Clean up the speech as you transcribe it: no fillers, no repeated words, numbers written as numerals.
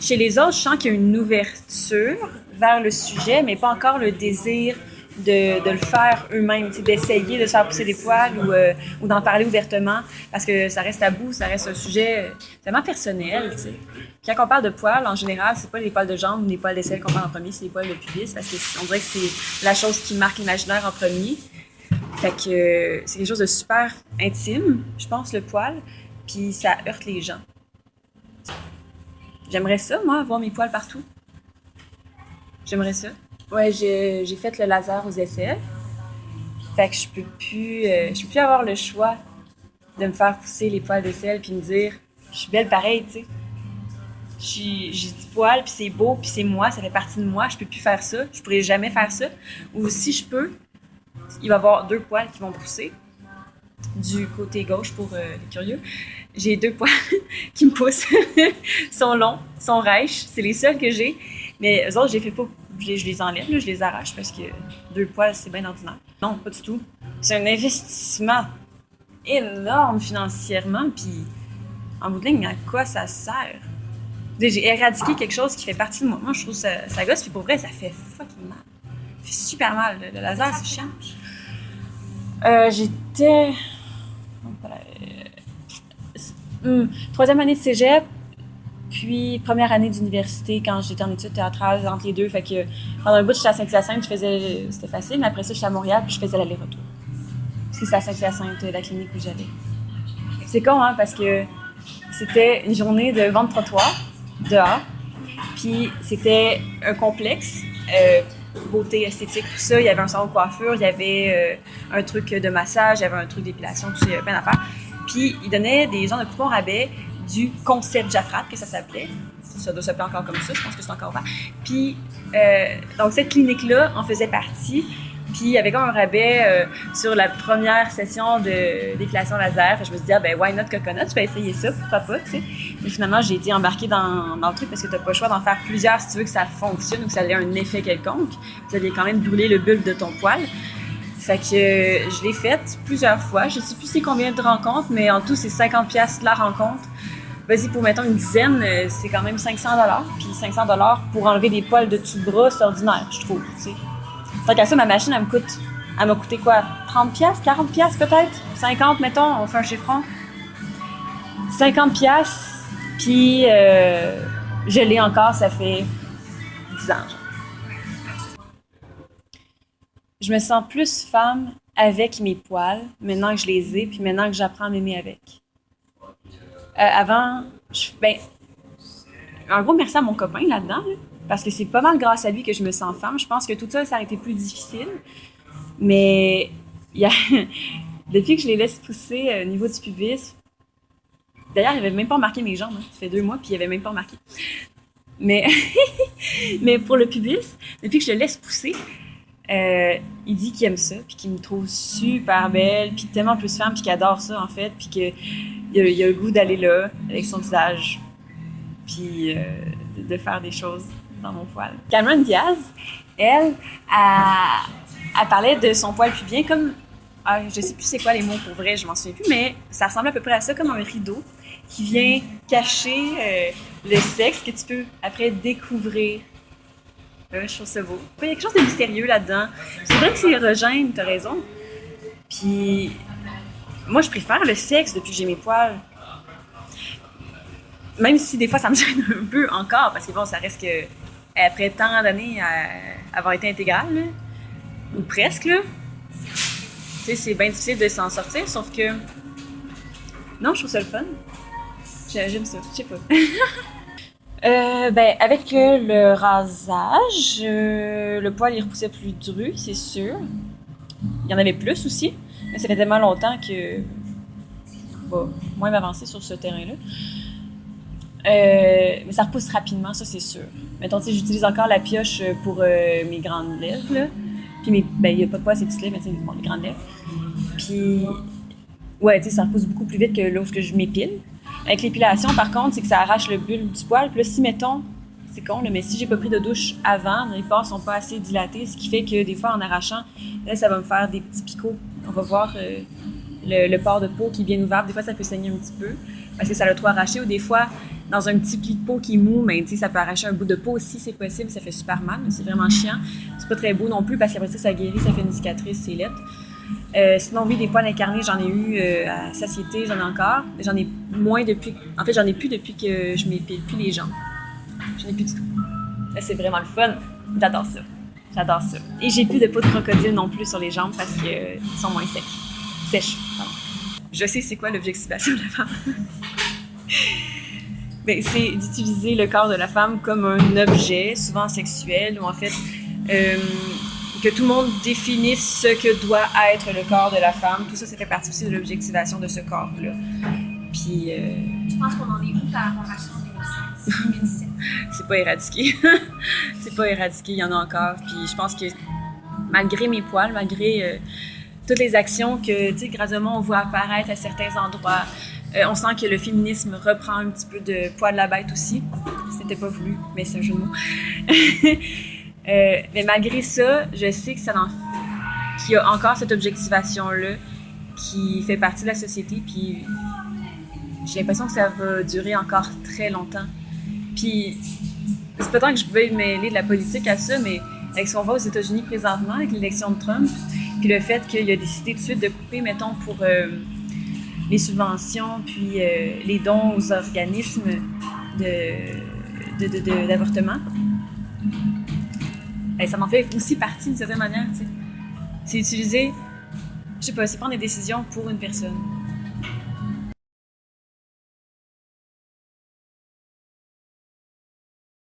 Chez les autres, je sens qu'il y a une ouverture vers le sujet, mais pas encore le désir de le faire eux-mêmes, d'essayer de se faire pousser des poils ou d'en parler ouvertement, parce que ça reste tabou, ça reste un sujet tellement personnel. T'sais. Quand on parle de poils, en général, c'est pas les poils de jambes ou les poils d'aisselle qu'on parle en premier, c'est les poils de pubis, parce qu'on dirait que c'est la chose qui marque l'imaginaire en premier. Fait que c'est quelque chose de super intime, je pense, le poil, puis ça heurte les gens. J'aimerais ça, moi, avoir mes poils partout. J'aimerais ça. Ouais, j'ai fait le laser aux aisselles. Fait que je peux plus avoir le choix de me faire pousser les poils d'aisselle puis me dire je suis belle pareil, tu sais. J'ai du poil puis c'est beau puis c'est moi, ça fait partie de moi, je peux plus faire ça, je pourrais jamais faire ça. Ou si je peux, il va y avoir 2 poils qui vont pousser du côté gauche pour les curieux. J'ai 2 poils qui me poussent, sont longs, sont rêches, c'est les seuls que j'ai. Mais eux autres, je les enlève, là, je les arrache parce que 2 poils, c'est bien ordinaire. Non, pas du tout. C'est un investissement énorme financièrement, puis en bout de ligne, à quoi ça sert? J'ai éradiqué quelque chose qui fait partie de moi. Moi, je trouve ça gosse, puis pour vrai, ça fait fucking mal. Ça fait super mal. Le laser, c'est chiant. J'étais... 3e année de cégep, puis première année d'université quand j'étais en études théâtrales entre les deux. Fait que pendant un bout, j'étais à Saint-Hyacinthe, c'était facile, mais après ça, j'étais à Montréal, puis je faisais l'aller-retour. Parce que c'était à Saint-Hyacinthe, la clinique où j'allais. C'est con, hein, parce que c'était une journée de vente trottoir, dehors, puis c'était un complexe, beauté, esthétique, tout ça. Il y avait un salon de coiffure, il y avait un truc de massage, il y avait un truc d'épilation, tout ça, il y avait plein d'affaires. Puis, ils donnaient des genres de coupons rabais du concept Jaffrat, que ça s'appelait. Ça doit s'appeler encore comme ça, je pense que c'est encore ouvert. Puis, donc cette clinique-là en faisait partie. Puis, il y avait comme un rabais sur la première session d'épilation laser. Fait que je me suis dit, ben, why not coconut? Je vais essayer ça, pourquoi pas, tu sais. Mais finalement, j'ai été embarquée dans le truc parce que t'as pas le choix d'en faire plusieurs si tu veux que ça fonctionne ou que ça ait un effet quelconque. Tu allais quand même brûler le bulbe de ton poil. Fait que je l'ai faite plusieurs fois. Je sais plus c'est combien de rencontres, mais en tout, c'est 50$ la rencontre. Vas-y, pour mettons une dizaine, c'est quand même 500$. Puis 500$ pour enlever des poils de dessous de bras, c'est ordinaire, je trouve, tu sais. Tant qu'à ça, ma machine, elle m'a coûté quoi? 30$? 40$ peut-être? 50$, mettons, on fait un chiffron. 50$, puis je l'ai encore, ça fait 10 ans, genre. Je me sens plus femme avec mes poils, maintenant que je les ai, puis maintenant que j'apprends à m'aimer avec. Avant, un gros merci à mon copain là-dedans, là, parce que c'est pas mal grâce à lui que je me sens femme. Je pense que tout ça aurait été plus difficile, mais depuis que je les laisse pousser au niveau du pubis, d'ailleurs, il avait même pas remarqué mes jambes, hein. Ça fait 2 mois, puis il avait même pas remarqué. Mais pour le pubis, depuis que je le laisse pousser, il dit qu'il aime ça, puis qu'il me trouve super belle, puis tellement plus femme, puis qu'il adore ça, en fait, puis qu'il a le goût d'aller là, avec son visage, puis de faire des choses dans mon poil. Cameron Diaz, elle parlait de son poil pubien comme... je sais plus c'est quoi les mots pour vrai, je m'en souviens plus, mais ça ressemble à peu près à ça, comme un rideau qui vient cacher le sexe que tu peux après découvrir. Je trouve ça beau. Il y a quelque chose de mystérieux là-dedans. C'est vrai que c'est érogène, t'as raison. Puis, moi, je préfère le sexe depuis que j'ai mes poils. Même si des fois, ça me gêne un peu encore, parce que bon, ça reste que après tant d'années à avoir été intégrale, là, ou presque, là, tu sais, c'est bien difficile de s'en sortir, sauf que... Non, je trouve ça le fun. J'aime ça, je sais pas. Avec le rasage, le poil il repoussait plus dru, c'est sûr. Il y en avait plus aussi, mais ça fait tellement longtemps que moins m'avancer sur ce terrain-là. Mais ça repousse rapidement, ça c'est sûr. Mettons, tu sais, j'utilise encore la pioche pour mes grandes lèvres, là. Puis il n'y a pas de poil, ces petites lèvres, mais tu sais, les grandes lèvres. Puis, ouais, tu sais, ça repousse beaucoup plus vite que lorsque je m'épile. Avec l'épilation, par contre, c'est que ça arrache le bulbe du poil. Puis là, si, mettons, c'est con, là, mais si j'ai pas pris de douche avant, les pores sont pas assez dilatés, ce qui fait que des fois, en arrachant, là, ça va me faire des petits picots. On va voir le pore de peau qui est bien ouvert. Des fois, ça peut saigner un petit peu parce que ça l'a trop arraché. Ou des fois, dans un petit pli de peau qui est mou, mais tu sais, ça peut arracher un bout de peau si c'est possible, ça fait super mal, c'est vraiment chiant. C'est pas très beau non plus parce qu'après ça guérit, ça fait une cicatrice, c'est lettre. Sinon, oui, des poils incarnés, j'en ai eu à satiété, j'en ai encore. J'en ai moins depuis. En fait, j'en ai plus depuis que je m'épile plus les jambes. J'en ai plus du tout. Là, c'est vraiment le fun. J'adore ça. J'adore ça. Et j'ai plus de peau de crocodile non plus sur les jambes parce qu'ils sont moins secs. Sèches, pardon. Je sais c'est quoi l'objectivation de la femme. Ben, c'est d'utiliser le corps de la femme comme un objet, souvent sexuel, ou en fait, que tout le monde définisse ce que doit être le corps de la femme. Tout ça, ça fait partie aussi de l'objectivation de ce corps-là. Puis... Tu penses qu'on en est où par rapport à ça en 2017? C'est pas éradiqué. C'est pas éradiqué, il y en a encore. Puis je pense que malgré mes poils, malgré toutes les actions que, tu sais, graduellement on voit apparaître à certains endroits, on sent que le féminisme reprend un petit peu de poil de la bête aussi. C'était pas voulu, mais c'est un jeu de mots. Mais malgré ça, je sais que qu'il y a encore cette objectivation-là qui fait partie de la société, puis j'ai l'impression que ça va durer encore très longtemps. Puis c'est pas tant que je pouvais mêler de la politique à ça, mais avec ce qu'on voit aux États-Unis présentement, avec l'élection de Trump, puis le fait qu'il a décidé tout de suite de couper, mettons, pour les subventions, puis les dons aux organismes d'avortement, ben, ça m'en fait aussi partie d'une certaine manière, tu sais. C'est utiliser, je sais pas, c'est prendre des décisions pour une personne.